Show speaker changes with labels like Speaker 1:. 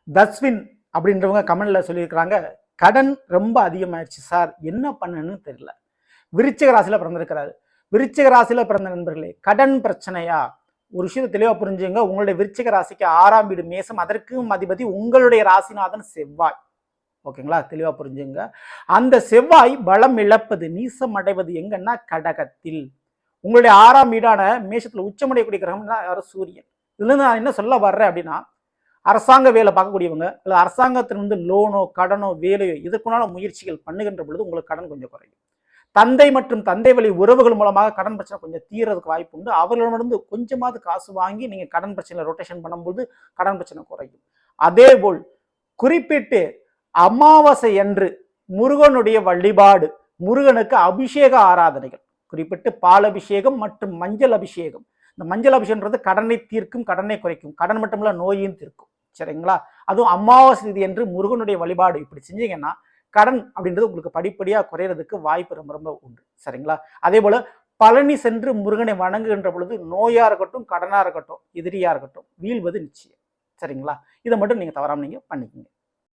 Speaker 1: தஸ்வின் அப்படின்றவங்க கமெண்ட்ல சொல்லியிருக்கிறாங்க, கடன் ரொம்ப அதிகமாயிடுச்சு சார், என்ன பண்ணணும்னு தெரியல. விருச்சிக ராசியில பிறந்திருக்கிறாரு. விருச்சிக ராசியில பிறந்த நண்பர்களே, கடன் பிரச்சனையா? ஒரு விஷயத்தை தெளிவா புரிஞ்சுங்க. உங்களுடைய விருச்சிக ராசிக்கு 6ஆம் வீடு மேசம், அதற்கும் அதிபதி உங்களுடைய ராசிநாதன் செவ்வாய். ஓகேங்களா? தெளிவா புரிஞ்சுங்க. அந்த செவ்வாய் பலம் இழப்பது, நீசம் அடைவது எங்கன்னா கடகத்தில். உங்களுடைய 6ஆம் வீடான மேஷத்துல உச்சமடையக்கூடிய கிரகம்னா யாரும் சூரியன். இதுல இருந்து நான் என்ன சொல்ல வர்றேன் அப்படின்னா, அரசாங்க வேலை பார்க்கக்கூடியவங்க இல்லை அரசாங்கத்திலிருந்து லோனோ கடனோ வேலையோ இதற்குண்டான முயற்சிகள் பண்ணுகின்ற பொழுது உங்களுக்கு கடன் கொஞ்சம் குறையும். தந்தை மற்றும் தந்தை வழி உறவுகள் மூலமாக கடன் பிரச்சனை கொஞ்சம் தீர்றதுக்கு வாய்ப்பு உண்டு. அவர்களிடமிருந்து கொஞ்சமாவது காசு வாங்கி நீங்கள் கடன் பிரச்சனையில் ரொட்டேஷன் பண்ணும்போது கடன் பிரச்சனை குறையும். அதே போல் குறிப்பிட்டு அமாவாசை அன்று முருகனுடைய வழிபாடு, முருகனுக்கு அபிஷேக ஆராதனைகள், குறிப்பிட்டு பால் அபிஷேகம் மற்றும் மஞ்சள் அபிஷேகம். இந்த மஞ்சள் அபிஷேகம்ன்றது கடனை தீர்க்கும், கடனை குறைக்கும், கடன் மட்டுமில்ல நோயும் தீர்க்கும். சரிங்களா? அதுவும் அமாவாசை திதி என்று முருகனுடைய வழிபாடு இப்படி செஞ்சீங்கன்னா கடன் அப்படின்றது உங்களுக்கு படிப்படியாக குறையிறதுக்கு வாய்ப்பு ரொம்ப ரொம்ப உண்டு. சரிங்களா? அதே போல பழனி சென்று முருகனை வணங்குகின்ற பொழுது நோயா இருக்கட்டும், கடனா இருக்கட்டும், எதிரியா இருக்கட்டும், வீழ்வது நிச்சயம். சரிங்களா? இதை மட்டும் நீங்க தவறாம நீங்க பண்ணிக்கோங்க.